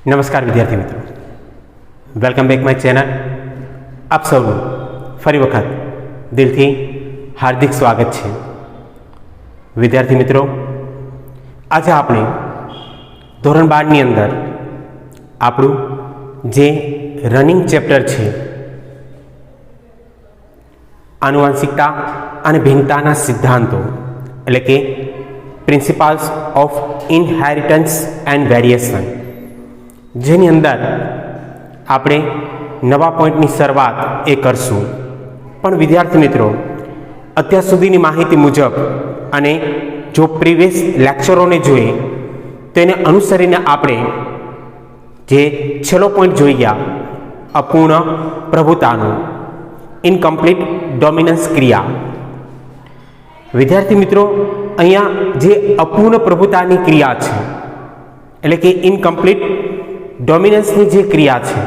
નમસ્કાર વિદ્યાર્થી મિત્રો, વેલકમ બેક માય ચેનલ. આપ સૌનું ફરી વખત દિલથી હાર્દિક સ્વાગત છે. વિદ્યાર્થી મિત્રો, આજે આપણે ધોરણ 12ની અંદર આપણું જે રનિંગ ચેપ્ટર છે આનુવંશિકતા અને ભિન્નતાના સિદ્ધાંતો એટલે કે principles of inheritance and variation, જેની અંદર આપણે નવા પોઈન્ટની શરૂઆત એ કરશું. પણ વિદ્યાર્થી મિત્રો, અત્યાર સુધીની માહિતી મુજબ અને જો પ્રીવિયસ લેક્ચરોને જોઈએ તેને અનુસરીને આપણે જે છેલ્લો પોઈન્ટ જોઈ ગયા, અપૂર્ણ પ્રભુતાનું ઇનકમ્પ્લીટ ડોમિનન્સ ક્રિયા. વિદ્યાર્થી મિત્રો, અહીંયા જે અપૂર્ણ પ્રભુતાની ક્રિયા છે એટલે કે ઇનકમ્પ્લીટ ડોમિનન્સની જે ક્રિયા છે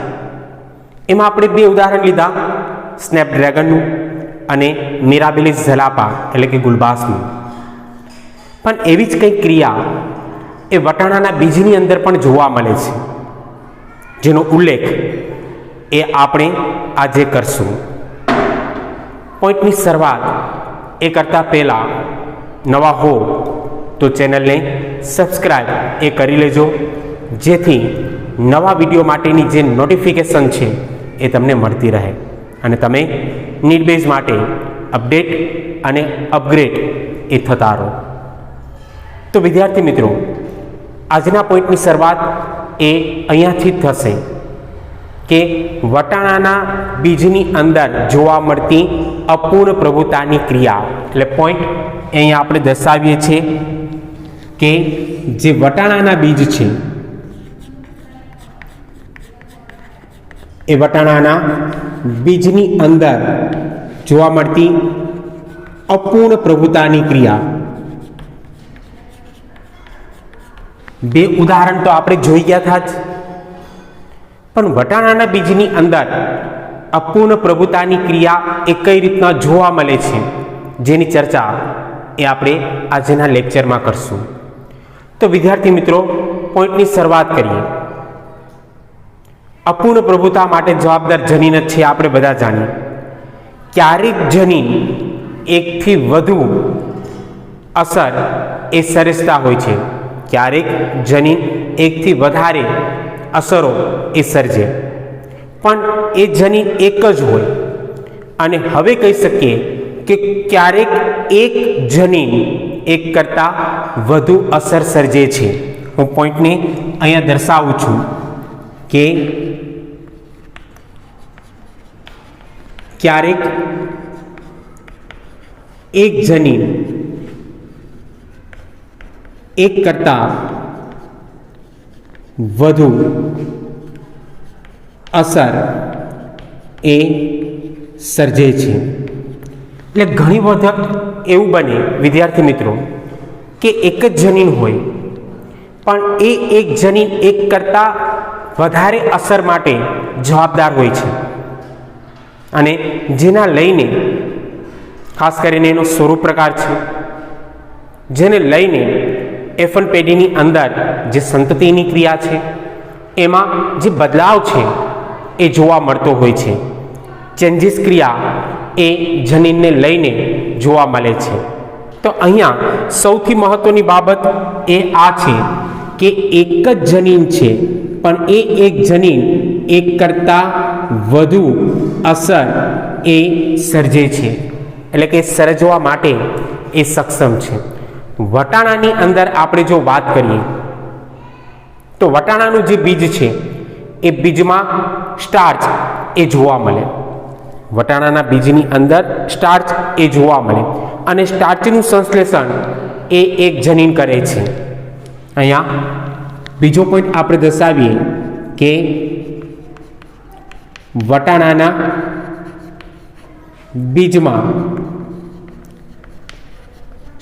એમાં આપણે બે ઉદાહરણ લીધા, સ્નેપડ્રેગનનું અને મિરાબિલિસ ઝલાપા એટલે કે ગુલબાસનું. પણ એવી જ કંઈક ક્રિયા એ વટાણાના બીજની અંદર પણ જોવા મળે છે, જેનો ઉલ્લેખ એ આપણે આજે કરશું. પોઈન્ટની શરૂઆત એ કરતાં પહેલાં નવા હો તો ચેનલને સબસ્ક્રાઈબ એ કરી લેજો, જેથી નવા વિડીયો માટેની જે નોટિફિકેશન છે એ તમને મળતી રહે અને તમે નીડબેઝ માટે અપડેટ અને અપગ્રેડ એ થતા રહો. તો વિદ્યાર્થી મિત્રો, આજના પોઈન્ટની શરૂઆત એ અહીંયાથી જ થશે કે વટાણાના બીજની અંદર જોવા મળતી અપૂર્ણ પ્રભુતાની ક્રિયા. એટલે પોઈન્ટ અહીંયા આપણે દર્શાવીએ છીએ કે જે વટાણાના બીજ છે એ વટાણાના બીજની અંદર જોવા મળતી અપૂર્ણ પ્રભુતાની ક્રિયા. બે ઉદાહરણ તો આપણે જોઈ ગયા હતા જ, પણ વટાણાના બીજની અંદર અપૂર્ણ પ્રભુતાની ક્રિયા એ કઈ રીતના જોવા મળે છે જેની ચર્ચા એ આપણે આજના લેક્ચરમાં કરશું. તો વિદ્યાર્થી મિત્રો, પોઈન્ટની શરૂઆત કરીએ. અપૂર્ણ પ્રભુતા માટે જવાબદાર જનીન જ છે, આપણે બધા જાણીએ. ક્યારેક જનીન એકથી વધુ અસર એ સર્જતા હોય છે, ક્યારેક જનીન એકથી વધારે અસરો એ સર્જે, પણ એ જનીન એક જ હોય. અને હવે કહી શકીએ કે ક્યારેક એક જનીન એક કરતાં વધુ અસર સર્જે છે. હું પોઈન્ટને અહીંયા દર્શાવું છું કે ક્યારેક એક જનીન એક કરતાં વધુ અસર એ સર્જે છે. એટલે ઘણી વખત એવું બને વિદ્યાર્થી મિત્રો કે એક જ જનીન હોય, પણ એ એક જનીન એક કરતાં વધારે અસર માટે જવાબદાર હોય છે, અને જેના લઈને ખાસ કરીને એનો સ્વરૂપ પ્રકાર છે, જેને લઈને F1 પેઢીની અંદર જે સંતતિની ક્રિયા છે એમાં જે બદલાવ છે એ જોવા મળતો હોય છે. ચેન્જીસ ક્રિયા એ જનીનને લઈને જોવા મળે છે. તો અહીંયા સૌથી મહત્વની બાબત એ આ છે કે એક જ જનીન છે, પણ એ એક જનીન એક કરતાં વધુ અસર એ સર્જે છે, એટલે કે સર્જવા માટે એ સક્ષમ છે. વટાણાની અંદર આપણે જો વાત કરીએ તો વટાણાનું જે બીજ છે એ બીજમાં સ્ટાર્ચ એ જોવા મળે. વટાણાના બીજની અંદર સ્ટાર્ચ એ જોવા મળે અને સ્ટાર્ચનું સંશ્લેષણ એ એક જનીન કરે છે. અહીંયા બીજો પોઈન્ટ આપણે દર્શાવીએ કે વટાણાના બીજમાં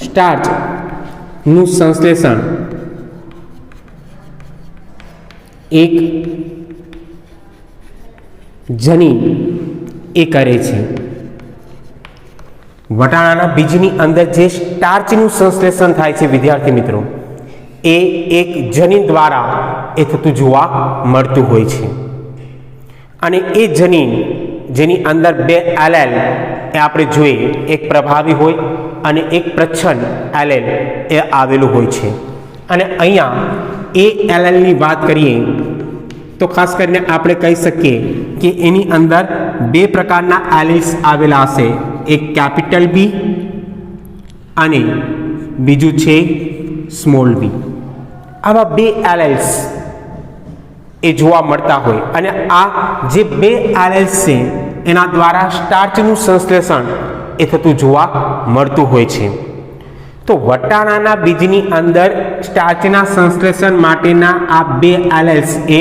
સ્ટાર્ચનું સંશ્લેષણ એક જનીન એ કરે છે. વટાણાના બીજની અંદર જે સ્ટાર્ચનું સંશ્લેષણ થાય છે વિદ્યાર્થી મિત્રો, એ એક જનીન દ્વારા એ થતું જોવા મળતું હોય છે. અને એ જનીન જેની અંદર બે એલેલ એ આપણે જોઈએ, એક પ્રભાવી હોય અને એક પ્રચ્છન્ન એલેલ એ આવેલું હોય છે. અને અહીંયા એ એલેલની વાત કરીએ તો ખાસ કરીને આપણે કહી શકીએ કે એની અંદર બે પ્રકારના એલિલ્સ આવેલા હશે, એક કેપિટલ બી અને બીજું છે સ્મોલ બી. આવા બે એલિલ્સ એ જોવા મળતા હોય અને આ જે બે એલિલ્સ છે એના દ્વારા સ્ટાર્ચનું સંશ્લેષણ એ થતું જોવા મળતું હોય છે. તો વટાણાના બીજની અંદર સ્ટાર્ચના સંશ્લેષણ માટેના આ બે એલિલ્સ એ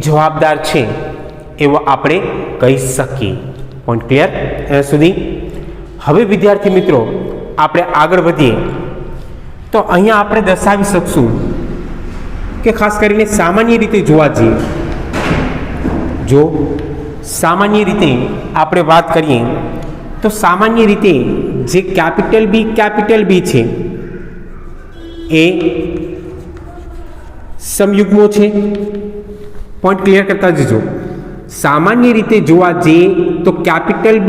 જવાબદાર છે એવો આપણે કહી શકીએ. પોઈન્ટ ક્લિયર સુધી? હવે વિદ્યાર્થી મિત્રો આપણે આગળ વધીએ તો અહીંયા આપણે દર્શાવી શકશું કે ખાસ કરીને સામાન્ય રીતે જોવા જઈએ, જો સામાન્ય રીતે આપણે વાત કરીએ તો સામાન્ય રીતે જે કેપિટલ બી છે એ સમયુગ્મો છે. પોઈન્ટ ક્લિયર કરતા જજો. સામાન્ય રીતે જોવા જઈએ તો કેપિટલ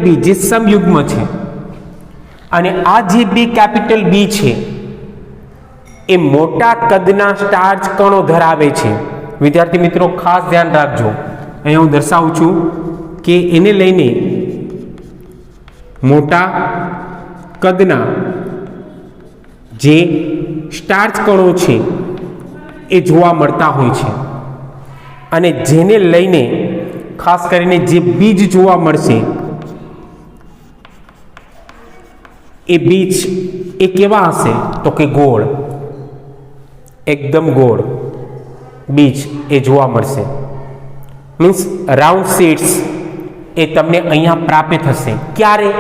બી જે સમયુગ્મ છે અને આ જે બે કેપિટલ બી છે એ મોટા કદના સ્ટાર્ચ કણો ધરાવે છે. વિદ્યાર્થી મિત્રો ખાસ ધ્યાન રાખજો, અહીંયા હું દર્શાવું છું કે એને લઈને મોટા કદના જે સ્ટાર્ચ કણો છે એ જોવા મળતા હોય છે અને જેને લઈને ખાસ કરીને જે બીજ જોવા મળશે એ બીજ એ કેવા હશે તો કે ગોળ, એકદમ ગોળ બીજ એ જોવા મળશે. મીન્સ રાઉન્ડ સીડ્સ એ તમને અહીંયા પ્રાપ્ત થશે. ક્યારે?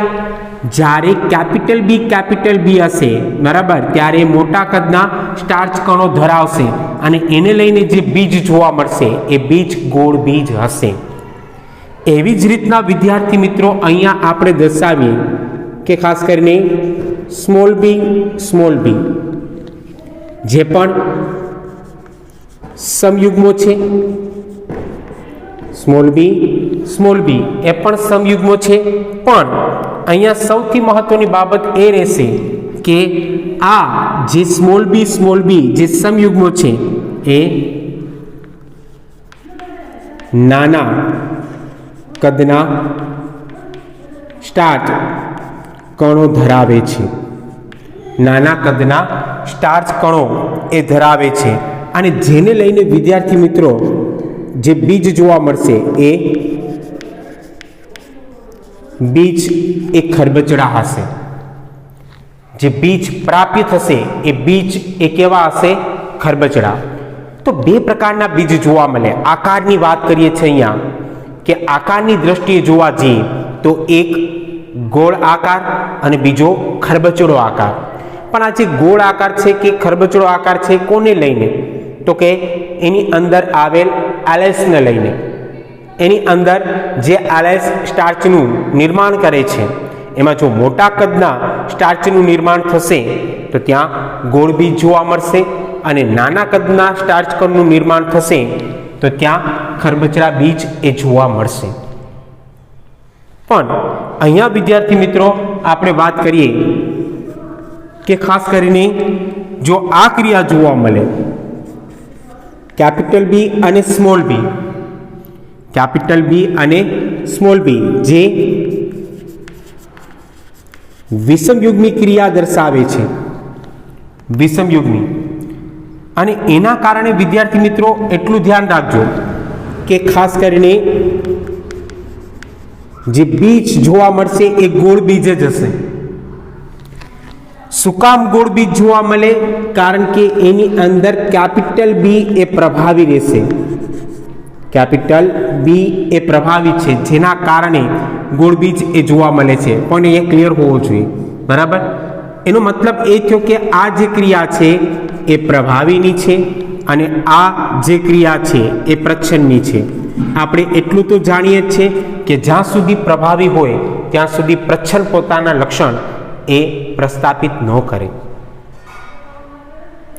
જ્યારે કેપિટલ બી હશે, બરાબર, ત્યારે મોટા કદના સ્ટાર્ચ કણો ધરાવશે અને એને લઈને જે બીજ જોવા મળશે એ બીજ ગોળ બીજ હશે. એવી જ રીતના વિદ્યાર્થી મિત્રો અહીંયા આપણે દર્શાવીએ કે ખાસ કરીને સ્મોલ બી જે પણ સમયુગ્મો છે, સ્મોલ બી એ પણ સમયુગ્મો છે. પણ અહીંયા સૌથી મહત્વની બાબત એ રહેશે કે આ જે સ્મોલ બી જે સમયુગ્મો છે એ નાના કદના સ્ટાર્ચ કણો ધરાવે છે. નાના કદના સ્ટાર્ચ કણો એ ધરાવે છે અને જેને લઈને વિદ્યાર્થી મિત્રો જે બીજ જોવા મળશે એ બીજ એ ખરબચડા હશે. જે બીજ પ્રાપ્ત થશે એ બીજ એ કેવા હશે? ખરબચડા. તો બે પ્રકારના બીજ જોવા મળે. આકારની વાત કરીએ છીએ અહીંયા કે આકારની દ્રષ્ટિએ જોવા જઈએ તો એક ગોળ આકાર અને બીજો ખરબચડો આકાર. પણ આ જે ગોળ આકાર છે કે ખરબચડો આકાર છે કોને લઈને? તો કે એની અંદર આવેલ એલિલ્સને લઈને. એની અંદર જે એલિલ્સ સ્ટાર્ચનું નિર્માણ કરે છે એમાં જો મોટા કદના સ્ટાર્ચનું નિર્માણ થશે તો ત્યાં ગોળ બીજ જોવા મળશે અને નાના કદના સ્ટાર્ચ કણનું નિર્માણ થશે તો ત્યાં ખરબચડા બીજ એ જોવા મળશે. પણ અહીંયા વિદ્યાર્થી મિત્રો આપણે વાત કરીએ કે ખાસ કરીને જો આ ક્રિયા જોવા મળે કેપિટલ બી અને સ્મોલ બી, જે વિષમયુગ્મી ક્રિયા દર્શાવે છે, વિષમયુગ્મી. અને એના કારણે વિદ્યાર્થી મિત્રો એટલું ધ્યાન રાખજો કે ખાસ કરીને જે બીજ જોવા મળશે એ ગોળ બીજ જ હશે. શું કામ ગોળ બીજ જોવા મળે? કારણ કે એની અંદર કેપિટલ બી એ પ્રભાવી રહેશે. કેપિટલ બી એ પ્રભાવી છે જેના કારણે ગોળ બીજ એ જોવા મળે છે. પણ એ ક્લિયર હોવો જોઈએ, બરાબર. એનો મતલબ એ થયો કે આ જે ક્રિયા છે એ પ્રભાવીની છે અને આ જે ક્રિયા છે એ પ્રચ્છન્નની છે. આપણે એટલું તો જાણીએ જ છે કે જ્યાં સુધી પ્રભાવી હોય ત્યાં સુધી પ્રચ્છન્ન પોતાના લક્ષણ એ પ્રસ્થાપિત ન કરે.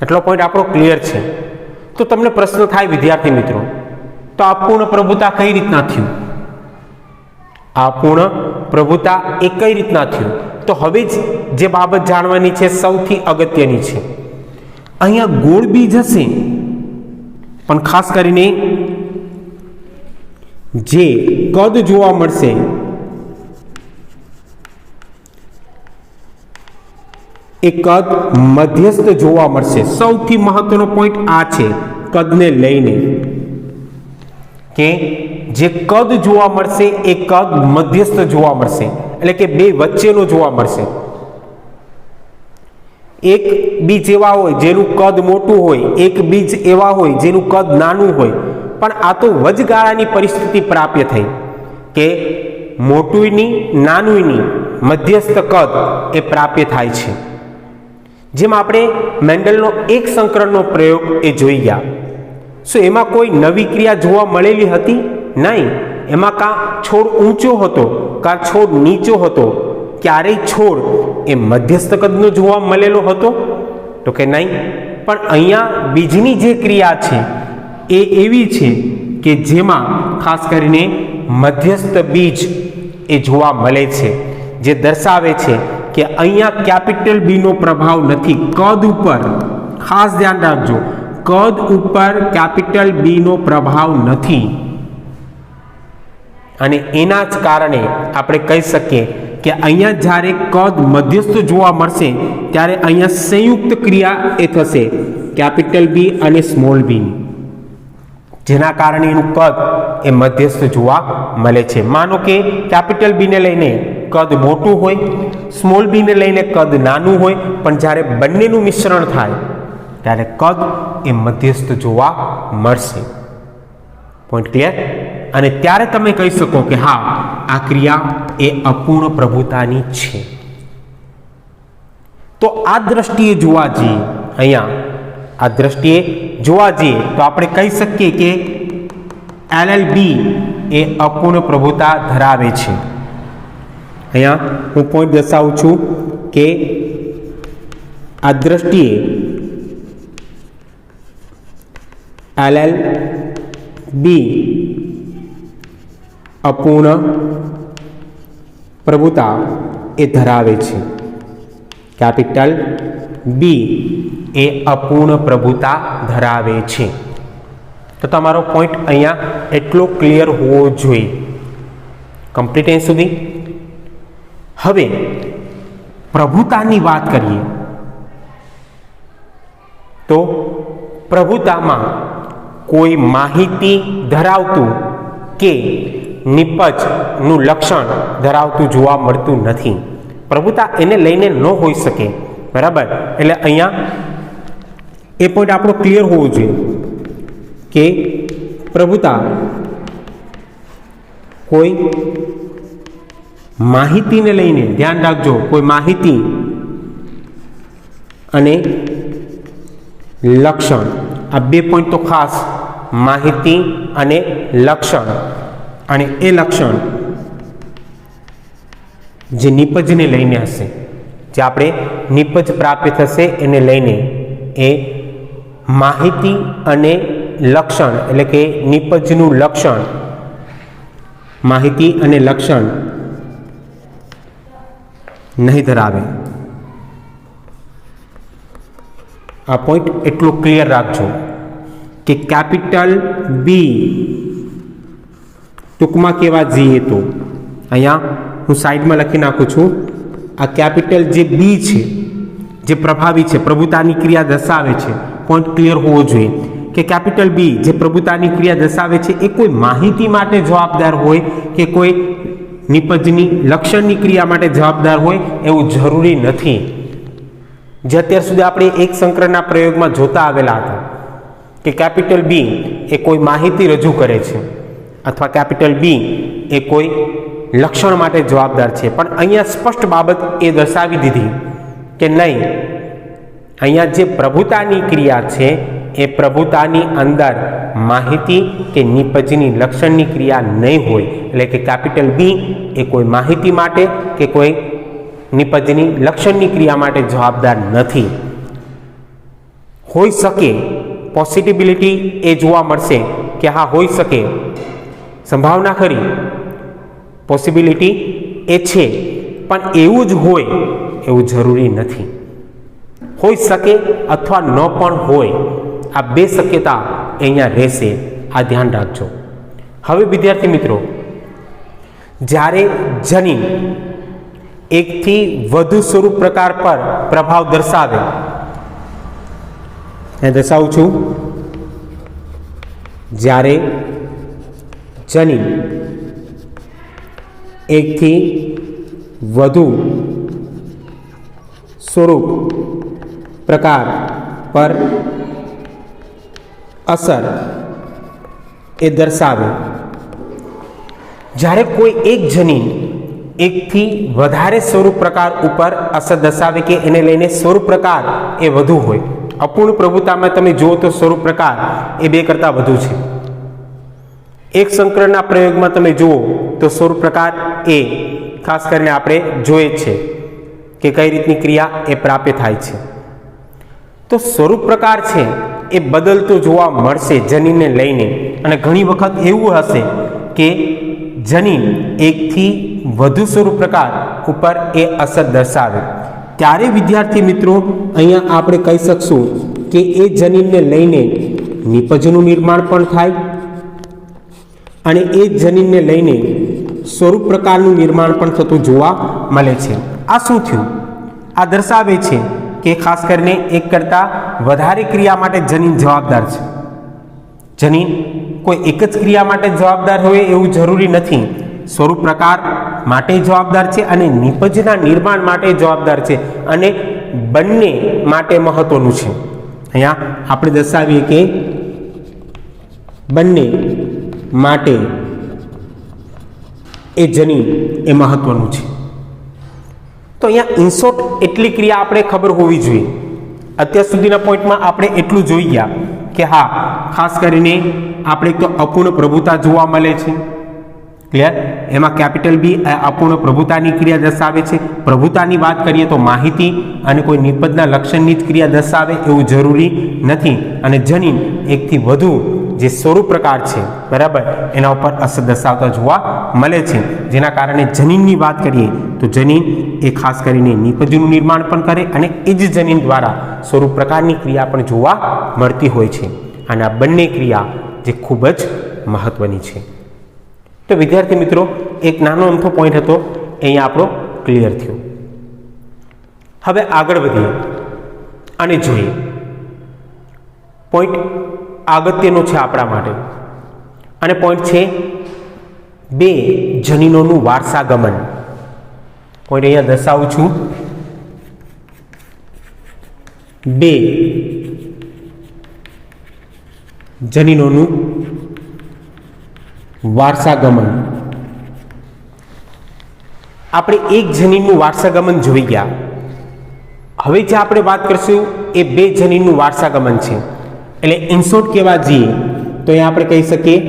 એટલો પોઈન્ટ આપણો ક્લિયર છે. તો તમને પ્રશ્ન થાય વિદ્યાર્થી મિત્રો, તો અપૂર્ણ પ્રભુતા કઈ રીતના થયું? અપૂર્ણ પ્રભુતા એ કઈ રીતના થયું? તો હવે જ જે બાબત જાણવાની છે સૌથી અગત્યની છે. અહીંયા ગોળ બીજ હશે, પણ ખાસ કરીને જે કદ જોવા મળશે એ કદ મધ્યસ્થ જોવા મળશે. સૌથી મહત્વનો પોઈન્ટ આ છે કદને લઈને, કે જે કદ જોવા મળશે એ કદ મધ્યસ્થ જોવા મળશે, એટલે કે બે વચ્ચેનો જોવા મળશે. એક બીજ એવા હોય જેનું કદ મોટું હોય, એક બીજ એવા હોય જેનું કદ નાનું હોય, પણ આ તો વચગાળાની પરિસ્થિતિ પ્રાપ્ય થઈ કે મોટુંયની નાનુંયની મધ્યસ્થ કદ એ પ્રાપ્ય થાય છે. જેમ આપણે મેન્ડલનો એક સંકરણનો પ્રયોગ એ જોઈ ગયા. શું એમાં કોઈ નવી ક્રિયા જોવા મળેલી હતી? નહીં. એમાં કાં છોડ ઊંચો હતો કાં છોડ નીચો હતો. ક્યારેય છોડ એ મધ્યસ્થ કદનો જોવા મળેલો હતો? તો કે નહીં. પણ અહીંયા બીજની જે ક્રિયા છે એ એવી છે કે જેમાં ખાસ કરીને મધ્યસ્થ બીજ એ જોવા મળે છે, જે દર્શાવે છે કે અહીંયા કેપિટલ બી નો પ્રભાવ નથી કદ ઉપર. ખાસ ધ્યાન રાખજો, કદ ઉપર કેપિટલ બી નો પ્રભાવ નથી. અને એના જ કારણે આપણે કહી શકીએ કે અહીંયા જ્યારે કદ મધ્યસ્થ જોવા મળશે ત્યારે અહીંયા સંયુક્ત ક્રિયા એ થશે કેપિટલ બી અને સ્મોલ બી, જેના કારણે એનું કદ એ મધ્યસ્થ જોવા મળે છે. માનો કે કેપિટલ બીને લઈને કદ મોટું હોય, સ્મોલ બીને લઈને કદ નાનું હોય, પણ જ્યારે બંનેનું મિશ્રણ થાય ત્યારે કદ એ મધ્યસ્થ જોવા મળશે. Point clear? અને ત્યારે તમે કહી શકો કે હા, આ ક્રિયા એ અપૂર્ણ પ્રભુતાની છે. તો આ દ્રષ્ટિએ જોવા જઈએ, અહીંયા આ દ્રષ્ટિએ જોવા જઈએ તો આપણે કહી શકીએ કે LLB એ અપૂર્ણ પ્રભુતા ધરાવે છે. અહીંયા હું પોઈન્ટ દર્શાવું છું કે આ દ્રષ્ટિએ LLB અપૂર્ણ પ્રભુતા એ ધરાવે છે. કેપિટલ બી એ અપૂર્ણ પ્રભુતા ધરાવે છે. તો તમારો પોઈન્ટ અહીંયા એટલો ક્લિયર હોવો જોઈએ. કમ્પ્લીટ અહીં સુધી. હવે પ્રભુતાની વાત કરીએ તો પ્રભુતામાં કોઈ માહિતી ધરાવતું કે નિપજનું લક્ષણ ધરાવતું જોવા મળતું નથી. પ્રભુતા એને લઈને ન હોઈ શકે. બરાબર? એટલે અહીંયા એ પોઈન્ટ આપણો ક્લિયર હોવો જોઈએ કે પ્રભુતા કોઈ માહિતીને લઈને, ધ્યાન રાખજો, કોઈ માહિતી અને લક્ષણ, આ બે પોઈન્ટ તો ખાસ, માહિતી અને લક્ષણ, અને એ લક્ષણ જે નિપજને લઈને હશે, જે આપણે નિપજ પ્રાપ્ત થશે એને લઈને, એ માહિતી અને લક્ષણ એટલે કે નિપજનું લક્ષણ, માહિતી અને લક્ષણ નહીં ધરાવે. આ પોઈન્ટ એટલો ક્લિયર રાખજો કે કેપિટલ બી ટૂંકમાં કહેવા જઈએ તો અહીંયા હું સાઈડમાં લખી નાખું છું. આ કેપિટલ જે બી છે, જે પ્રભાવી છે, પ્રભુતાની ક્રિયા દર્શાવે છે. પોઈન્ટ ક્લિયર હોવો જોઈએ કે કેપિટલ બી જે પ્રભુતાની ક્રિયા દર્શાવે છે એ કોઈ માહિતી માટે જવાબદાર હોય કે કોઈ નિપજની લક્ષણની ક્રિયા માટે જવાબદાર હોય એવું જરૂરી નથી. જે અત્યાર સુધી આપણે એક સંકરણના પ્રયોગમાં જોતા આવેલા હતા કે કેપિટલ બી એ કોઈ માહિતી રજૂ કરે છે અથવા કેપિટલ બી એ કોઈ લક્ષણ માટે જવાબદાર છે. પણ અહીંયા સ્પષ્ટ બાબત એ દર્શાવી દીધી કે નહીં, અહીંયા જે પ્રભુતાની ક્રિયા છે એ પ્રભુતાની અંદર માહિતી કે નિપજની લક્ષણની ક્રિયા નહીં હોય. એટલે કે કેપિટલ બી એ કોઈ માહિતી માટે કે કોઈ નિપજની લક્ષણની ક્રિયા માટે જવાબદાર નથી. હોઈ શકે પોસિબિલિટી એ જોવા મળશે કે હા હોઈ શકે, સંભાવના ખરી, પોસિબિલિટી એ છે, પણ એવું જ હોય એવું જરૂરી નથી. હોઈ શકે અથવા ન પણ હોય, આ બે શક્યતા અહીંયા રહેશે, આ ધ્યાન રાખજો. હવે વિદ્યાર્થી મિત્રો, જ્યારે જનીન એકથી વધુ સ્વરૂપ પ્રકાર પર પ્રભાવ દર્શાવે, દર્શાવું છું, જ્યારે જનીન એકથી વધુ સ્વરૂપ પ્રકાર પર અસર એ દર્શાવે, જ્યારે કોઈ એક જનીન એકથી વધારે સ્વરૂપ પ્રકાર ઉપર અસર દર્શાવે કે એને લઈને સ્વરૂપ પ્રકાર એ વધુ હોય. અપૂર્ણ પ્રભુતામાં તમે જુઓ તો સ્વરૂપ પ્રકાર એ 2 કરતાં વધુ છે. એક સંકરણના પ્રયોગમાં તમે જુઓ તો સ્વરૂપ પ્રકાર એ ખાસ કરીને આપણે જોઈએ છે કે કઈ રીતની ક્રિયા એ પ્રાપ્ત થાય છે. તો સ્વરૂપ પ્રકાર છે એ બદલતો જોવા મળશે જનીનને લઈને, અને ઘણી વખત એવું હશે કે જનીન એકથી વધુ સ્વરૂપ પ્રકાર ઉપર એ અસર દર્શાવે, ત્યારે વિદ્યાર્થી મિત્રો અહીંયા આપણે કહી શકશું કે એ જનીનને લઈને નિપજનું નિર્માણ પણ થાય અને એ જનીનને લઈને સ્વરૂપ પ્રકારનું નિર્માણ પણ થતું જોવા મળે છે. આ શું થયું? આ દર્શાવે છે કે ખાસ કરીને એક કરતાં વધારે ક્રિયા માટે જનીન જવાબદાર છે. જનીન કોઈ એક જ ક્રિયા માટે જવાબદાર હોય એવું જરૂરી નથી. સ્વરૂપ પ્રકાર માટે જવાબદાર છે અને નિપજના નિર્માણ માટે જવાબદાર છે, અને બંને માટે મહત્વનું છે. અહીંયા આપણે દર્શાવીએ કે બંને માટે એ જનીન એ મહત્વનું છે. તો અહીંયા ઇનશોર્ટ એટલી ક્રિયા આપણે ખબર હોવી જોઈએ. અત્યાર સુધીના પોઈન્ટમાં આપણે એટલું જોઈ ગયા કે હા, ખાસ કરીને આપણે તો અપૂર્ણ પ્રભુતા જોવા મળે છે. ક્લિયર? એમાં કેપિટલ બી અપૂર્ણ પ્રભુતાની ક્રિયા દર્શાવે છે. પ્રભુતાની વાત કરીએ તો માહિતી અને કોઈ નિપજના લક્ષણની જ ક્રિયા દર્શાવે એવું જરૂરી નથી, અને જનીન એકથી વધુ જે સ્વરૂપ પ્રકાર છે, બરાબર, એના ઉપર અસર દર્શાવતા જોવા મળે છે. જેના કારણે જનીનની વાત કરીએ તો જનીન એ ખાસ કરીને નિપજનું નિર્માણ પણ કરે અને એ જ જનીન દ્વારા સ્વરૂપ પ્રકારની ક્રિયા પણ જોવા મળતી હોય છે. અને આ બંને ક્રિયા જે ખૂબ જ મહત્વની છે. તો વિદ્યાર્થી મિત્રો, એક નાનો અમથો પોઈન્ટ હતો, અહીંયા આપણો ક્લિયર થયો. હવે આગળ વધીએ અને જોઈએ. પોઈન્ટ અગત્યનો છે આપણા માટે, અને પોઈન્ટ છે 2 જનીનોનું વારસાગમન. પોઈન્ટ અહીંયા દર્શાવું છું. 2 જનીનોનું વારસાગમન. આપણે એક જનીનનું વારસાગમન જોઈ ગયા. હવે જે આપણે વાત કરીશું એ 2 જનીનનું વારસાગમન છે. એટલે ઇનશોર્ટ કહેવા જઈએ તો એ આપણે કહી શકીએ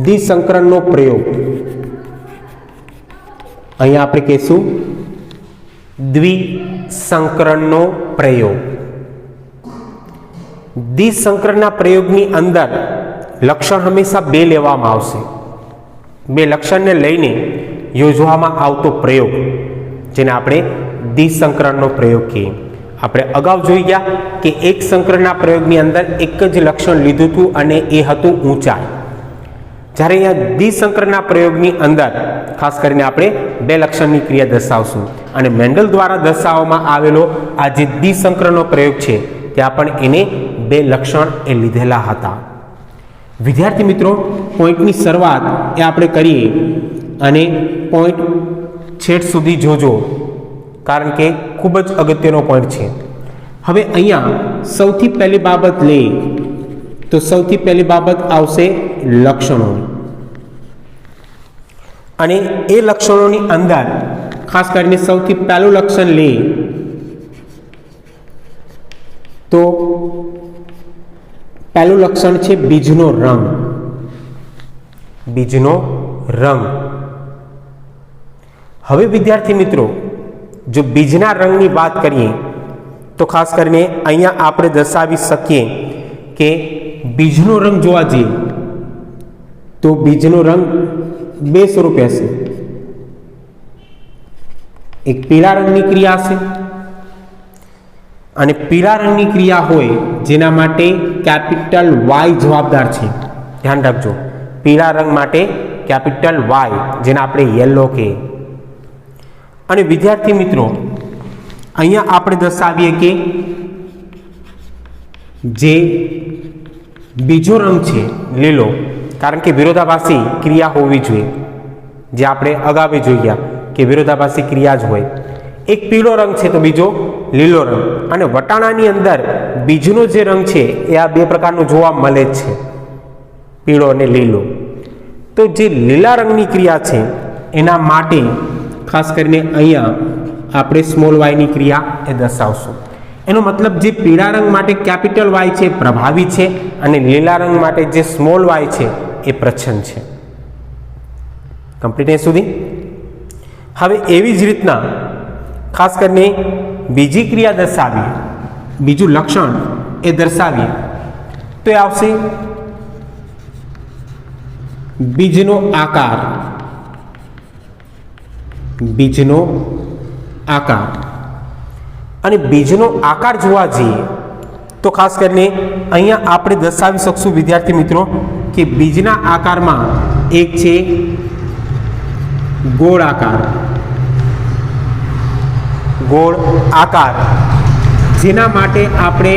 દ્વિસંકરણનો પ્રયોગ. અહીંયા આપણે કહીશું દ્વિસંકરણનો પ્રયોગ. દ્વિસંકરણના પ્રયોગની અંદર લક્ષણ હંમેશા 2 લેવામાં આવશે. 2 લક્ષણને લઈને યોજવામાં આવતો પ્રયોગ, જેને આપણે દ્વિસંકરણનો પ્રયોગ કહીએ. આપણે અગાઉ જોઈ ગયા કે એક સંકરણના પ્રયોગની અંદર એક જ લક્ષણ લીધું હતું અને એ હતું ઊંચાઈ. જ્યારે અહીંયા દ્વિસંકરણના પ્રયોગની અંદર ખાસ કરીને આપણે 2 લક્ષણની ક્રિયા દર્શાવશું, અને મેન્ડલ દ્વારા દર્શાવવામાં આવેલો આ જે દ્વિસંકરણનો પ્રયોગ છે ત્યાં પણ એને 2 લક્ષણ એ લીધેલા હતા. વિદ્યાર્થી મિત્રો, પોઈન્ટની શરૂઆત એ આપણે કરીએ અને પોઈન્ટ છેટ સુધી જોજો, કારણ કે ખૂબ જ અગત્યનો પોઈન્ટ છે. હવે અહીંયા સૌથી પહેલી બાબત લઈએ તો સૌથી પહેલી બાબત આવશે લક્ષણોની, અને એ લક્ષણોની અંદર ખાસ કરીને સૌથી પહેલું લક્ષણ લઈએ તો પહેલું લક્ષણ છે બીજનો રંગ. બીજનો રંગ. હવે વિદ્યાર્થી મિત્રો, જો બીજના રંગની વાત કરીએ તો ખાસ કરીને અહીંયા આપણે દર્શાવી શકીએ કે બીજનો રંગ જોવા જઈએ તો બીજનો રંગ બે સ્વરૂપે હશે. એક પીળા રંગની ક્રિયા હશે અને પીળા રંગની ક્રિયા હોય જેના માટે કેપિટલ વાય જવાબદાર છે. ધ્યાન રાખજો, પીળા રંગ માટે કેપિટલ વાય, જેને આપણે યલો કહીએ. અને વિદ્યાર્થી મિત્રો, અહીંયા આપણે દર્શાવીએ કે જે બીજો રંગ છે લીલો, કારણ કે વિરોધાભાસી ક્રિયા હોવી જોઈએ, જે આપણે અગાઉ જોઈ ગયા કે વિરોધાભાસી ક્રિયા જ હોય. એક પીળો રંગ છે તો બીજો લીલો રંગ, અને વટાણાની અંદર બીજનો જે રંગ છે એ આ બે પ્રકારનો જોવા મળે જ છે, પીળો અને લીલો. તો જે લીલા રંગની ક્રિયા છે એના માટે ખાસ કરીને અહીંયા આપણે સ્મોલ વાયની ક્રિયા એ દર્શાવશું. એનો મતલબ જે પીળા રંગ માટે કેપિટલ વાય છે પ્રભાવી છે અને લીલા રંગ માટે જે સ્મોલ વાય છે એ પ્રચ્છન્ન છે. કમ્પ્લીટ સુધી. હવે એવી જ રીતના ખાસ કરીને બીજી ક્રિયા દર્શાવીએ, બીજું લક્ષણ એ દર્શાવીએ તો એ આવશે બીજનો આકાર. બીજનો આકાર. અને બીજનો આકાર જોવા જઈએ તો ખાસ કરીને અહીંયા આપણે દર્શાવી શકશું વિદ્યાર્થી મિત્રો કે બીજના આકારમાં એક છે ગોળ આકાર. ગોળ આકાર, જેના માટે આપણે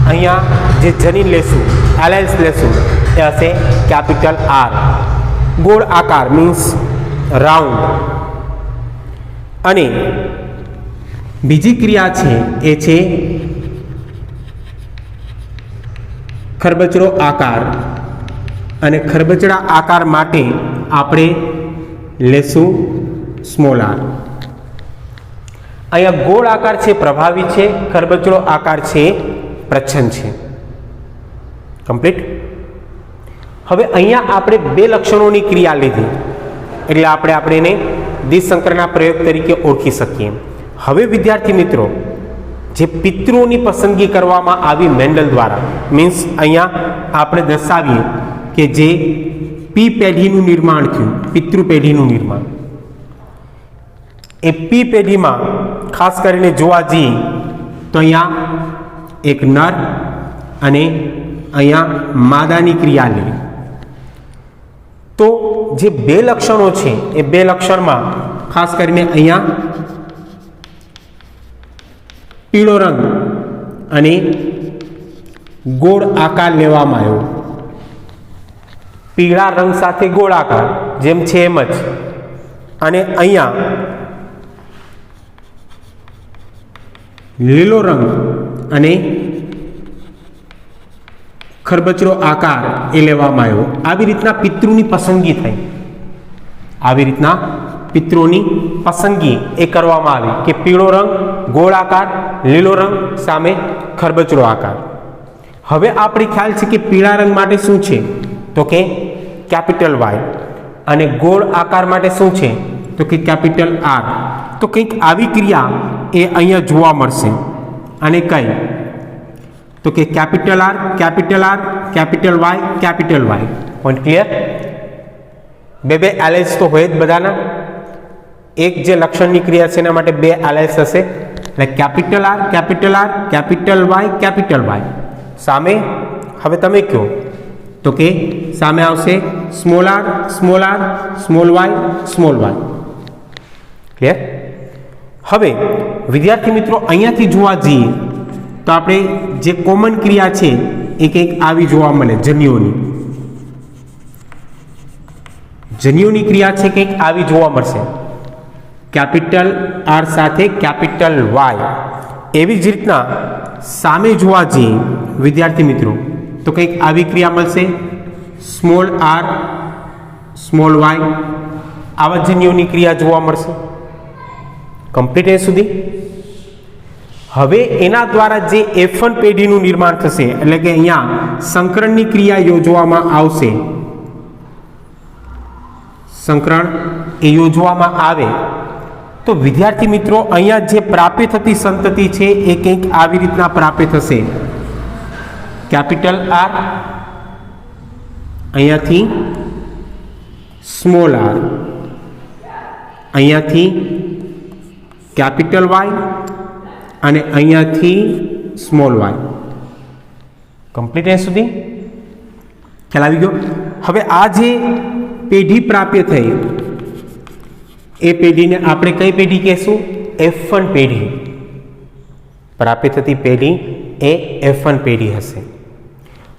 અહીંયા જે જનીન લેશું, એલાયન્સ લેશું, એ હશે કેપિટલ આર. ગોળ આકાર મીન્સ રાઉન્ડ. અને બીજી ક્રિયા છે એ છે ખરબચડો આકાર. અને ખરબચડા આકાર માટે આપણે લેશું સ્મોલ આર. અહીંયા ગોળ આકાર છે પ્રભાવી છે, ખરબચડો આકાર છે પ્રચ્છન્ન છે. કમ્પ્લીટ. હવે અહીંયા આપણે બે લક્ષણોની ક્રિયા લીધી એટલે આપણે એને દ્વિસંકરના પ્રયોગ તરીકે ઓળખી શકીએ. હવે વિદ્યાર્થી મિત્રો, જે પિતૃઓની પસંદગી કરવામાં આવી મેન્ડલ દ્વારા, મીન્સ અહીંયા આપણે દર્શાવીએ કે જે પી પેઢીનું નિર્માણ થયું, પિતૃ પેઢીનું નિર્માણ, એ પી પેઢીમાં ખાસ કરીને જોવા જઈએ તો અહીંયા એક નર અને અહીંયા માદાની ક્રિયા લે. તો જે બે લક્ષણો છે એ બે લક્ષણમાં ખાસ કરીને અહીંયા પીળો રંગ અને ગોળ આકાર લેવામાં આવ્યો. પીળા રંગ સાથે ગોળ આકાર જેમ છે એમ જ, અને અહીંયા લીલો રંગ અને ખરબચડો આકાર એ લેવામાં આવ્યો. આવી રીતના પિતૃની પસંદગી થઈ. આવી રીતના પિતૃની પસંદગી એ કરવામાં આવી કે પીળો રંગ ગોળ આકાર, લીલો રંગ સામે ખરબચડો આકાર. હવે આપણે ખ્યાલ છે કે પીળા રંગ માટે શું છે તો કે કેપિટલ વાય, અને ગોળ આકાર માટે શું છે તો કે કેપિટલ આર. તો કંઈક આવી ક્રિયા એ અહીંયા જોવા મળશે. અને કઈ તો કે capital R, capital R, capital Y, capital Y. Point clear. બે બે એલાયન્સ તો હોય જ બધાના. એક જે લક્ષણની ક્રિયા છે એના માટે બે એલાયન્સ હશે, એટલે capital R, capital R, capital Y, capital Y. સામે હવે તમે કહો તો કે સામે આવશે small R, small R, small Y, small Y. Clear. હવે વિદ્યાર્થી મિત્રો, અહીંયાથી જોવા જઈએ તો આપણે જે કોમન ક્રિયા છે એ કંઈક આવી જોવા મળે. જન્યુની ક્રિયા છે કંઈક આવી જોવા મળશે, કેપિટલ આર સાથે કેપિટલ વાય. એવી જ રીતના સામે જોવા જઈએ વિદ્યાર્થી મિત્રો તો કંઈક આવી ક્રિયા મળશે, સ્મોલ આર, સ્મોલ વાય. આવા જન્યુની ક્રિયા જોવા મળશે. કમ્પ્લીટ એ સુધી. હવે એના દ્વારા જે F1 પેઢીનું નિર્માણ થશે, એટલે કે અહીંયા સંકરણની ક્રિયા યોજવામાં આવશે. સંકરણ એ યોજવામાં આવે તો વિદ્યાર્થી મિત્રો અહીંયા જે પ્રાપ્ય થતી સંતતિ છે એ કંઈક આવી રીતના પ્રાપ્ય થશે. કેપિટલ આર, અહીંયાથી સ્મોલ આર, અહીંયાથી કેપિટલ વાય અને અહીંયાથી સ્મોલ વાય. કમ્પ્લીટ અહીંયા સુધી ખ્યાલ આવી ગયો. હવે આ જે પેઢી પ્રાપ્ય થઈ એ પેઢીને આપણે કઈ પેઢી કહેશું? F1 પેઢી. પ્રાપ્ય થતી પેઢી એ F1 પેઢી હશે.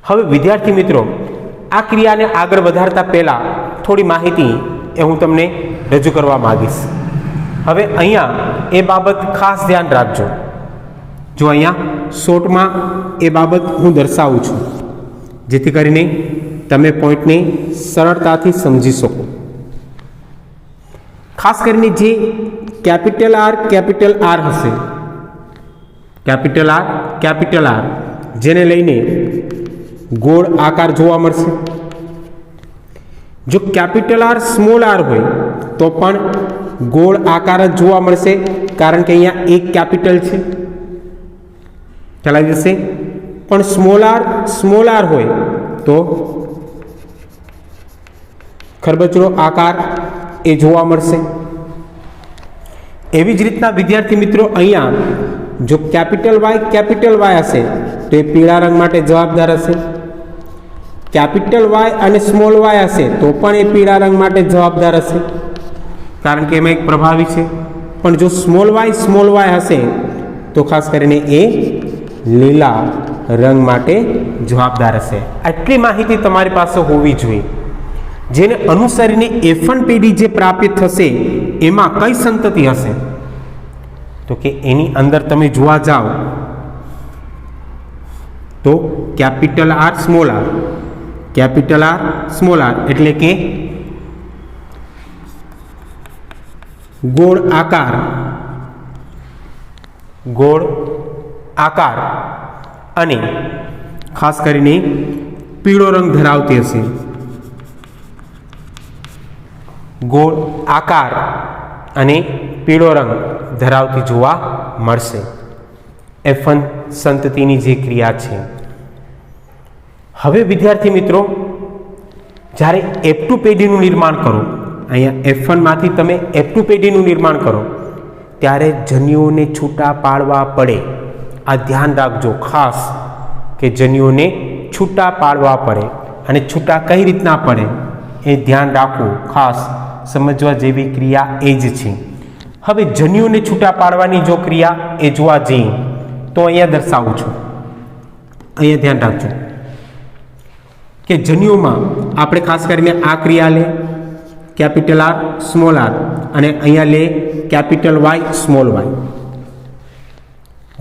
હવે વિદ્યાર્થી મિત્રો, આ ક્રિયાને આગળ વધારતા પહેલા થોડી માહિતી એ હું તમને રજૂ કરવા માંગીશ. હવે અહીંયા એ બાબત ખાસ ધ્યાન રાખજો. જો અહીંયા શોર્ટમાં એ બાબત હું દર્શાવું છું જેથી કરીને તમે પોઈન્ટને સરળતાથી સમજી શકો. ખાસ કરીને જે કેપિટલ આર હશે, કેપિટલ આર જેને લઈને ગોળ આકાર જોવા મળશે. જો કેપિટલ આર સ્મોલ આર હોય તો પણ ગોળ આકાર જ જોવા મળશે, કારણ કે અહીંયા એક કેપિટલ છે, ખ્યાલ આવી જશે. પણ સ્મોલ આર હોય તો ખરબચડો આકાર એ જોવા મળશે. એવી જ રીતના વિદ્યાર્થી મિત્રો અહીંયા જો કેપિટલ વાય હશે તો એ પીળા રંગ માટે જવાબદાર હશે. કેપિટલ વાય અને સ્મોલ વાય હશે તો પણ એ પીળા રંગ માટે જવાબદાર હશે, કારણ કે એમાં એક પ્રભાવી છે. પણ જો સ્મોલ વાય હશે તો ખાસ કરીને એ લીલા રંગ માટે જવાબદાર હશે. આટલી માહિતી તમારી પાસે હોવી જોઈએ, જેને અનુસરીને F1 પેઢી જે પ્રાપ્ત થશે એમાં કઈ સંતતિ હશે? તો કે એની અંદર તમે જોવા જાઓ તો કેપિટલ આર સ્મોલ આર એટલે કે ગોળ આકાર અને ખાસ કરીને પીળો રંગ ધરાવતી હશે. ગોળ આકાર અને પીળો રંગ ધરાવતી જોવા મળશે. F1 સંતતિની જે ક્રિયા છે. હવે વિદ્યાર્થી મિત્રો, જ્યારે F2 પેઢીનું નિર્માણ કરો, અહીંયા F1 માંથી તમે F2 પેઢીનું નિર્માણ કરો ત્યારે જન્યુઓને છૂટા પાડવા પડે. આ ધ્યાન રાખજો ખાસ કે જન્યુઓને છૂટા પાડવા પડે, અને છૂટા કઈ રીતના પડે એ ધ્યાન રાખવું, ખાસ સમજવા જેવી ક્રિયા એ જ છે. હવે જન્યુઓને છૂટા પાડવાની જો ક્રિયા એ જોવા જઈએ તો અહીંયા દર્શાવું છું. અહીંયા ધ્યાન રાખજો કે જન્યુઓમાં આપણે ખાસ કરીને આ ક્રિયા લે કેપિટલ આર સ્મોલ આર અને અહીંયા લે કેપિટલ વાય સ્મોલ વાય.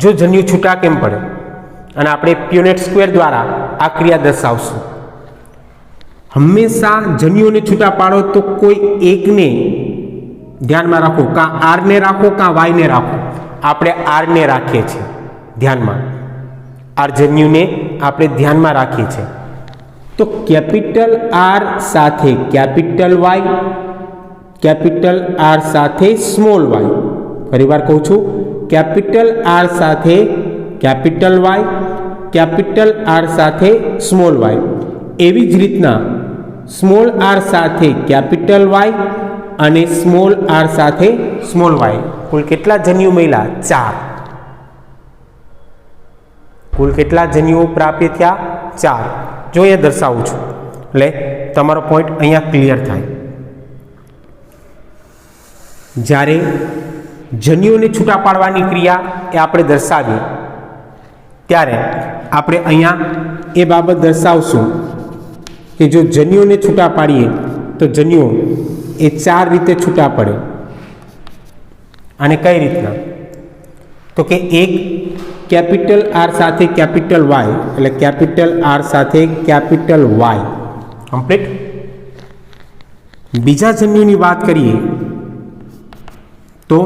જો જન્યુ છૂટા કેમ પડે? અને આપણે પ્યુનેટ સ્ક્વેર દ્વારા આ ક્રિયા દર્શાવશું. હંમેશા જન્યુઓને છૂટા પાડો તો કોઈ એકને ધ્યાનમાં રાખો, કાં આરને રાખો કાં વાયને રાખો. આપણે આરને રાખીએ છીએ ધ્યાનમાં, આર જન્યુને આપણે ધ્યાનમાં રાખીએ છીએ. તો કેપિટલ આર સાથે કેપિટલ વાય, કેપિટલ આર સાથે સ્મોલ વાય. ફરીવાર કહું છું, કેપિટલ આર સાથે કેપિટલ વાય, કેપિટલ આર સાથે સ્મોલ વાય. એવી જ રીતના સ્મોલ આર સાથે કેપિટલ વાય અને સ્મોલ આર સાથે સ્મોલ વાય. કુલ કેટલા જન્યુ મળ્યા? 4. કુલ કેટલા જન્યુઓ પ્રાપ્ય થયા? 4. જો અહીંયા દર્શાવું છું એટલે તમારો પોઈન્ટ અહીંયા ક્લિયર થાય. જ્યારે જન્યુઓને છૂટા પાડવાની ક્રિયા એ આપણે દર્શાવીએ ત્યારે આપણે અહીંયા એ બાબત દર્શાવશું કે જો જન્યુઓને છૂટા પાડીએ તો જન્યુઓ એ 4 રીતે છૂટા પડે. અને કઈ રીતના? તો કે એક કેપિટલ આર સાથે કેપિટલ વાય, એટલે કેપિટલ આર સાથે કેપિટલ વાય. કમ્પ્લીટ. બીજા જન્યુની વાત કરીએ તો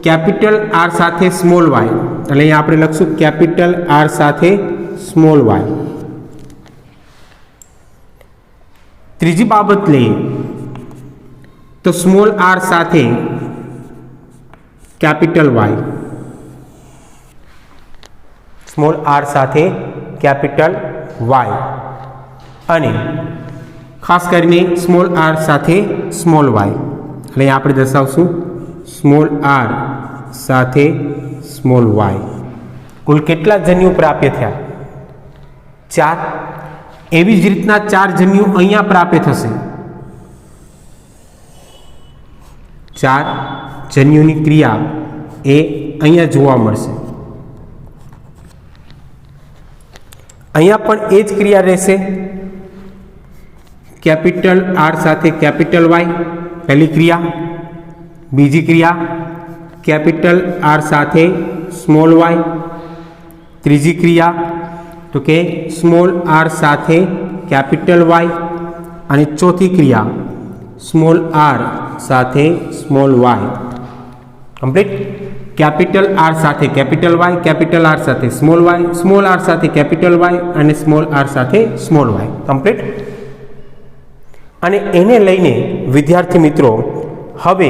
કેપિટલ આર સાથે સ્મોલ વાય, એટલે અહીંયા આપણે લખશું કેપિટલ આર સાથે સ્મોલ વાય. ત્રીજી બાબત લઈએ તો સ્મોલ આર સાથે કેપિટલ વાય, સ્મોલ આર સાથે કેપિટલ વાય, અને ખાસ કરીને સ્મોલ આર સાથે સ્મોલ વાય. એટલે આપણે દર્શાવશું સ્મોલ આર સાથે સ્મોલ વાય. કુલ કેટલા જન્યુ પ્રાપ્ય થયા? 4. એવી જ રીતના 4 જન્યુ અહીંયા પ્રાપ્ય થશે. 4 જન્યુની ક્રિયા એ અહીંયા જોવા મળશે. અહીંયા પણ એ જ ક્રિયા રહેશે. કેપિટલ આર સાથે કેપિટલ વાય પહેલી ક્રિયા. બીજી ક્રિયા કેપિટલ આર સાથે સ્મોલ વાય. ત્રીજી ક્રિયા તો કે સ્મોલ આર સાથે કેપિટલ વાય. અને ચોથી ક્રિયા સ્મોલ આર સાથે small Y. Complete. Capital R સાથે કેપિટલ વાય, કેપિટલ આર સાથે સ્મોલ વાય, સ્મોલ આર સાથે કેપિટલ વાય અને સ્મોલ આર સાથે સ્મોલ વાય. કમ્પ્લીટ. અને એને લઈને વિદ્યાર્થી મિત્રો હવે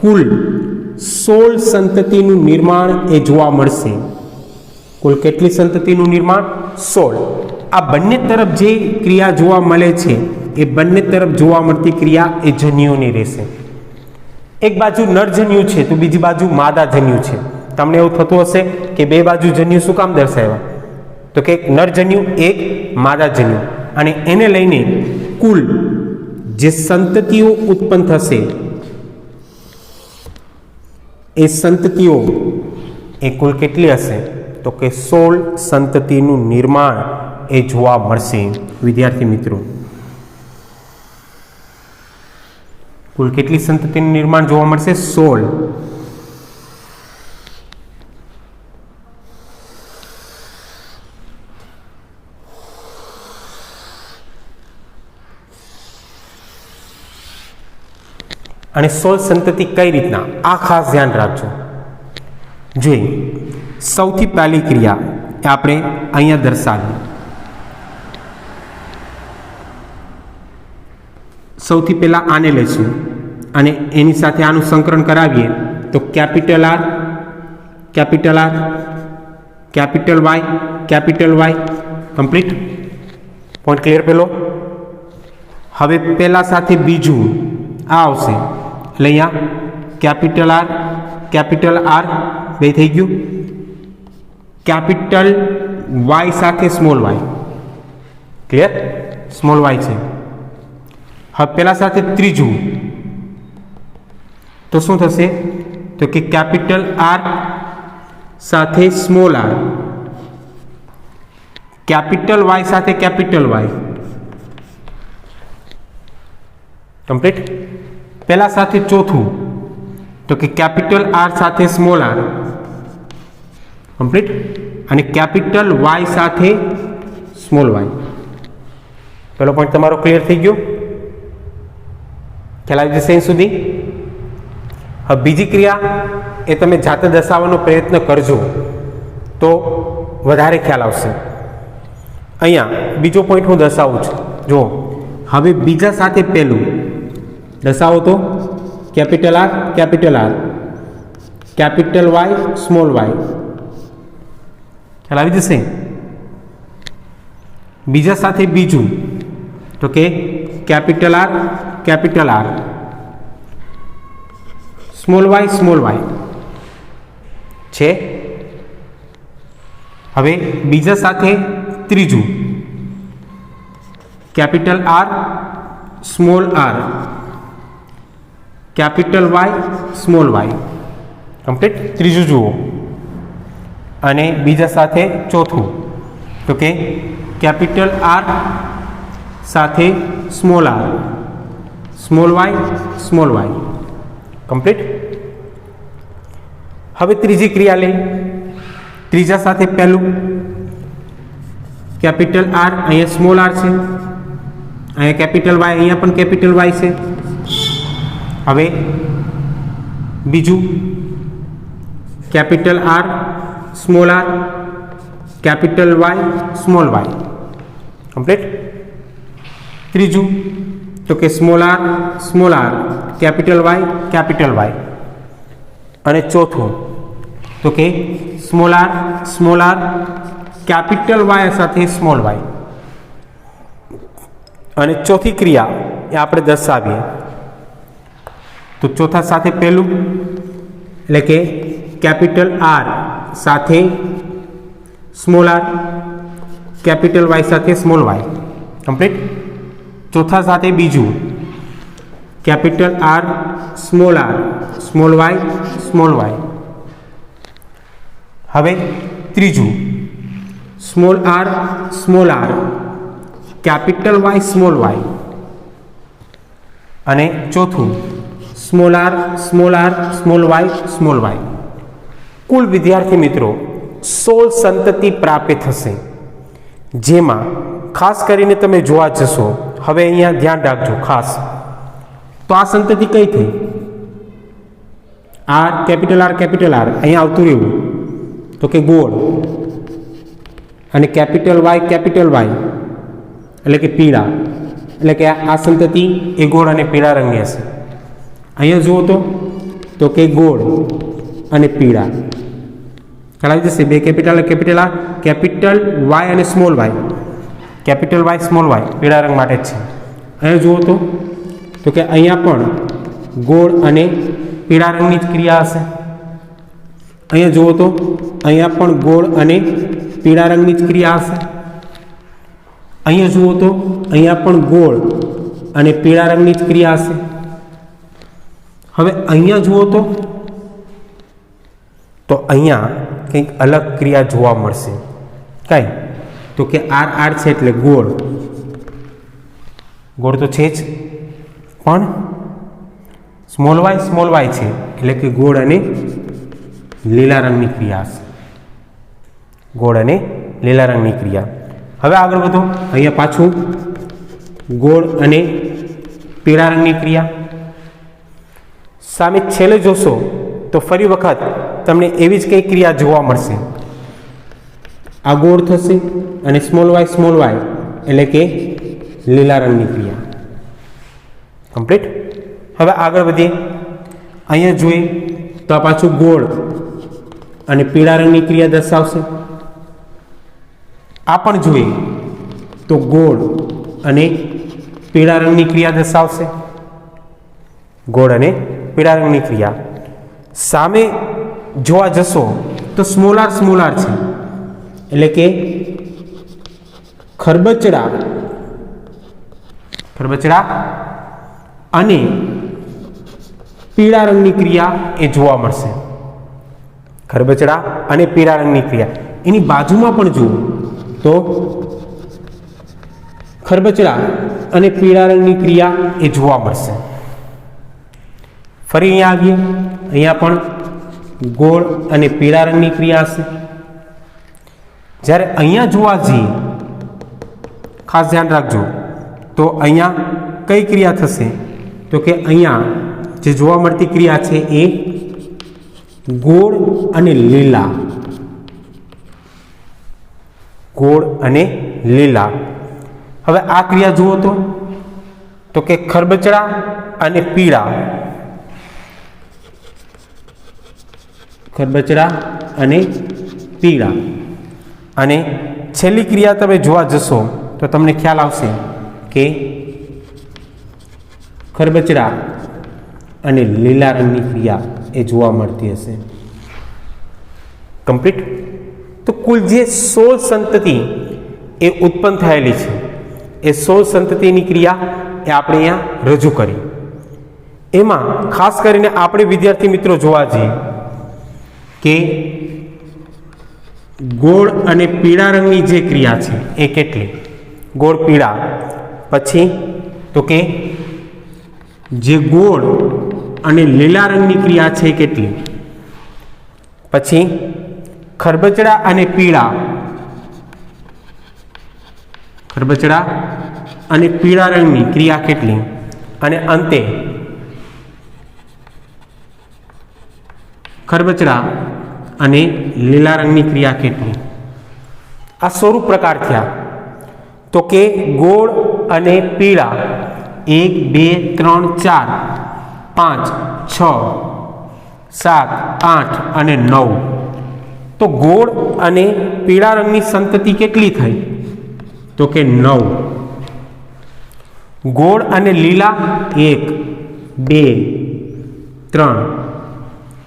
કુલ 16 સંતતિનું નિર્માણ એ જોવા મળશે. કુલ કેટલી સંતતિનું નિર્માણ? 16. આ બંને તરફ જે ક્રિયા જોવા મળે છે એ બંને તરફ જોવા મળતી ક્રિયા એ જન્યુઓની રહેશે. એક બાજુ નરજન્યુ છે તો બીજી બાજુ માદાજન્યુ છે. તમને એવું થતું હશે કે બે બાજુ જન્યુ શું કામ દર્શાવ્યા? તો કે એક નરજન્યુ એક માદાજન્યુ, અને એને લઈને કુલ જે સંતતિઓ ઉત્પન્ન થશે એ સંતતિઓ એ કુલ કેટલી હશે? તો કે 16 સંતતિનું નિર્માણ એ જોવા મળશે. વિદ્યાર્થી મિત્રો કુલ કેટલી સંતતિનું નિર્માણ જોવા મળશે? 16. અને 16 સંતતિ કઈ રીતના? આ ખાસ ધ્યાન રાખજો. જોઈએ સૌથી પહેલી ક્રિયા એ આપણે અહીંયા દર્શાવી. સૌથી પહેલા આને લઈશું અને એની સાથે આનું સંકરણ કરાવીએ તો capital R, capital R, capital Y. Complete. Point clear પેલો. હવે પહેલા સાથે બીજું આ આવશે એટલે અહીંયા કેપિટલ આર બે થઈ ગયું. કેપિટલ વાય સાથે small Y. Clear? Small Y છે. હવે પેલા સાથે ત્રીજું તો શું થશે? તો કે કેપિટલ આર સાથે સ્મોલ આર, કેપિટલ વાય સાથે કેપિટલ વાય. કમ્પ્લીટ. પેલા સાથે ચોથું તો કે કેપિટલ આર સાથે સ્મોલ આર. કમ્પ્લીટ. અને કેપિટલ વાય સાથે સ્મોલ વાય. પેલો પોઈન્ટ તમારો ક્લિયર થઈ ગયો? ખ્યાલ આવી જશે અહીં સુધી? હવે બીજી ક્રિયા એ તમે જાતે દર્શાવવાનો પ્રયત્ન કરજો તો વધારે ખ્યાલ આવશે. અહીંયા બીજો પોઈન્ટ હું દર્શાવું છું. જો હવે બીજા સાથે પહેલું દર્શાવો તો capital R, capital Y, small Y. ખ્યાલ આવી જશે? બીજા સાથે બીજું તો કે કેપિટલ આર, સ્મોલ વાય છે. હવે બીજા સાથે ત્રીજું capital R, small R, capital Y, small Y. Complete. ત્રીજું જુઓ. અને બીજા સાથે ચોથું તો કે કેપિટલ આર સાથે small R, small Y. Complete. હવે ત્રીજી ક્રિયા લઈ. ત્રીજા સાથે પહેલું કેપિટલ આર, અહીંયા સ્મોલ આર છે, અહીંયા કેપિટલ વાય, અહીંયા પણ કેપિટલ વાય છે. હવે બીજું capital R, small R, capital Y, small Y. Complete. ત્રીજું તો કે સ્મોલ આર, કેપિટલ વાય. અને ચોથું તો કે સ્મોલ આર કેપિટલ વાય સાથે સ્મોલ વાય, અને ચોથી ક્રિયા એ આપણે દર્શાવીએ તો ચોથા સાથે પહેલું એટલે કે કેપિટલ આર સાથે સ્મોલ આર, કેપિટલ વાય સાથે સ્મોલ વાય, કમ્પ્લીટ. ચોથા સાથે બીજું કેપિટલ આર સ્મોલ વાય. હવે ત્રીજું small R capital Y small Y, અને ચોથું સ્મોલ આર સ્મોલ વાય. કુલ વિદ્યાર્થી મિત્રો 16 સંતતિ પ્રાપ્ત થશે, જેમાં ખાસ કરીને તમે જોવા જશો. હવે અહીંયા ધ્યાન રાખજો ખાસ. તો આ સંતતિ કઈ થઈ? આર કેપિટલ આર અહીંયા આવતું રહ્યું તો કે ગોળ, અને કેપિટલ વાય એટલે કે પીળા, એટલે કે આ સંતતિ એ ગોળ અને પીળા રંગની હશે. અહીંયા જુઓ તો કે ગોળ અને પીળા ખ્યાલ આવી જશે. બે કેપિટલ આર કેપિટલ વાય અને small Y, capital Y small Y પીળા રંગ માટે જ છે. અહીંયા જુઓ તો કે અહીંયા પણ ગોળ અને પીળા રંગની જ ક્રિયા હશે. અહીંયા જુઓ તો અહીંયા પણ ગોળ અને પીળા રંગની જ ક્રિયા હશે. અહીંયા જુઓ તો અહીંયા પણ ગોળ અને પીળા રંગની જ ક્રિયા હશે. હવે અહીંયા જુઓ તો અહીંયા કંઈક અલગ ક્રિયા જોવા મળશે. કઈ? તો કે આર છે એટલે ગોળ તો છે જ, પણ સ્મોલ વાય છે એટલે કે ગોળ અને લીલા રંગની ક્રિયા હશે. ગોળ અને લીલા રંગની ક્રિયા. હવે આગળ વધો. અહીંયા પાછું ગોળ અને પીળા રંગની ક્રિયા. સામે છેલ્લે જોશો તો ફરી વખત તમને એવી જ કંઈ ક્રિયા જોવા મળશે. આ ગોળ થશે અને સ્મોલ વાય એટલે કે લીલા રંગની ક્રિયા. કમ્પ્લીટ. હવે આગળ વધીએ. અહીંયા જોઈએ તો આ પાછું ગોળ અને પીળા રંગની ક્રિયા દર્શાવશે. આ પણ જોઈએ તો ગોળ અને પીળા રંગની ક્રિયા દર્શાવશે. ગોળ અને પીળા રંગની ક્રિયા. સામે જોવા જશો તો સ્મોલ આર છે એટલે કે ખરબચડા અને પીળા રંગની ક્રિયા એ જોવા મળશે. ખરબચડા અને પીળા રંગની ક્રિયા. એની બાજુમાં પણ જુઓ તો ખરબચડા અને પીળા રંગની ક્રિયા એ જોવા મળશે. ફરી અહીંયા આવીએ. અહીંયા પણ ગોળ અને પીળા રંગની ક્રિયા હશે. જ્યારે અહીંયા જોવા જઈએ ખાસ ધ્યાન રાખજો તો અહીંયા કઈ ક્રિયા થશે? તો કે અહીંયા જે જોવા મળતી ક્રિયા છે એ ગોળ અને લીલા. હવે આ ક્રિયા જુઓ તો કે ખરબચડા અને પીળા, અને છેલ્લી ક્રિયા તમે જોવા જશો તો તમને ખ્યાલ આવશે કે ખરબચડા અને લીલા રંગની ક્રિયા એ જોવા મળતી હશે. કમ્પ્લીટ. તો કુલ જે 16 સંતતિ એ ઉત્પન્ન થયેલી છે એ 16 સંતતિની ક્રિયા એ આપણે અહીંયા રજૂ કરી. એમાં ખાસ કરીને આપણે વિદ્યાર્થી મિત્રો જોવા જઈએ કે ગોળ અને પીળા રંગની જે ક્રિયા છે એ કેટલી? ગોળ પીળા. પછી તો કે જે ગોળ અને લીલા રંગની ક્રિયા છે એ કેટલી? પછી ખરબચડા અને પીળા રંગની ક્રિયા કેટલી? અને અંતે ખરબચડા અને લીલા રંગની ક્રિયા કેટલી? આ સ્વરૂપ પ્રકાર થયા. તો કે ગોળ અને પીળા 1 2 3 4 5 6 7, 8 અને 9. તો ગોળ અને પીળા રંગની સંતતિ કેટલી થઈ? તો કે 9. ગોળ અને લીલા 1, 2, 3.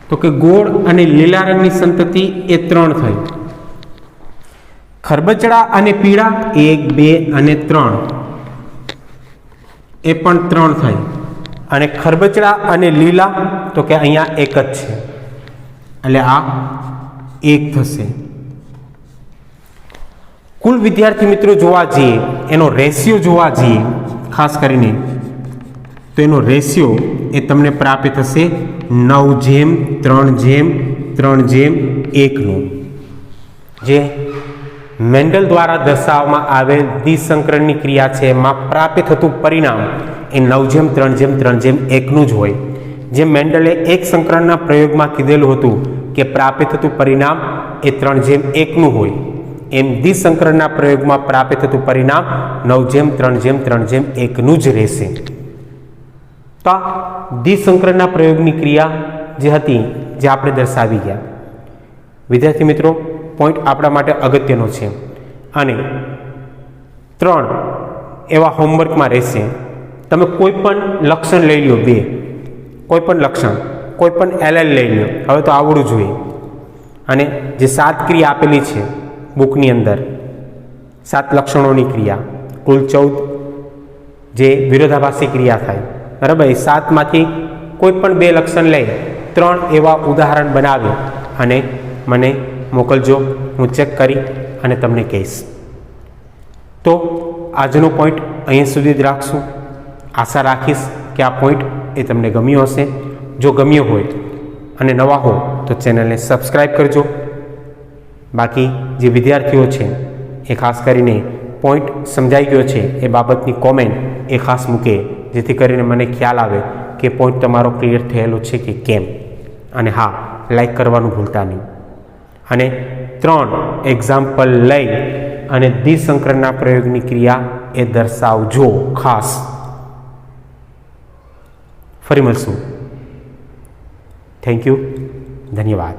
તો કે ગોળ અને લીલા રંગની સંતતિ એ 3 થઈ. ખરબચડા અને પીળા 1, 2 અને 3 એ પણ 3 થઈ. અને ખરબચડા અને લીલા તો કે અહીંયા 1 જ છે, એટલે આ 1 થશે. કુલ વિદ્યાર્થી મિત્રો જોવા જઈએ, એનો રેશિયો જોવા જઈએ ખાસ કરીને, તો એનો રેશિયો એ તમને પ્રાપ્ત થશે 9:3:3:1 જે મેન્ડલ દ્વારા દર્શાવવામાં આવેલ દ્વિસંકરણની ક્રિયા છે એમાં પ્રાપ્ત થતું પરિણામ એ 9:3:3:1 જ હોય. જે મેન્ડલે એક સંકરણના પ્રયોગમાં કીધેલું હતું કે પ્રાપ્ત થતું પરિણામ એ 3:1 હોય, એમ દ્વિસંકરણના પ્રયોગમાં પ્રાપ્ત થતું પરિણામ 9:3:3:1 જ રહેશે. તો આ દ્વિસંકરણના પ્રયોગની ક્રિયા જે હતી જે આપણે દર્શાવી ગયા. વિદ્યાર્થી મિત્રો, પોઈન્ટ આપણા માટે અગત્યનો છે. અને 3 એવા હોમવર્કમાં રહેશે. તમે કોઈ પણ લક્ષણ લઈ લો, 2 કોઈ પણ લક્ષણ, કોઈ પણ LL લઈ લો, હવે તો આવડવું જોઈએ. અને જે 7 ક્રિયા આપેલી છે બુકની અંદર, 7 લક્ષણોની ક્રિયા, કુલ 14 જે વિરોધાભાસી ક્રિયા થાય, બરાબર. એ 7માંથી કોઈ પણ 2 લક્ષણ લઈ 3 એવા ઉદાહરણ બનાવી અને મને મોકલજો. હું ચેક કરી અને તમને કહીશ. તો આજનો પોઈન્ટ અહીંયા સુધી જ રાખશું. આશા રાખીશ કે આ પોઈન્ટ એ તમને ગમ્યો હશે. જો ગમ્યો હોય અને નવા હો તો ચેનલને સબસ્ક્રાઈબ કરજો. બાકી જે વિદ્યાર્થીઓ છે એ ખાસ કરીને પોઈન્ટ સમજાઈ ગયો છે એ બાબતની કોમેન્ટ એ ખાસ મૂકે, જેથી કરીને મને ખ્યાલ આવે કે પોઈન્ટ તમારો ક્લિયર થયેલો છે કે કેમ. અને હા, લાઈક કરવાનું ભૂલતા નહીં. અને 3 એક્ઝામ્પલ લઈ અને દ્વિસંકરણના પ્રયોગની ક્રિયા એ દર્શાવજો ખાસ. ફરી મળશું. Thank you. ધન્યવાદ.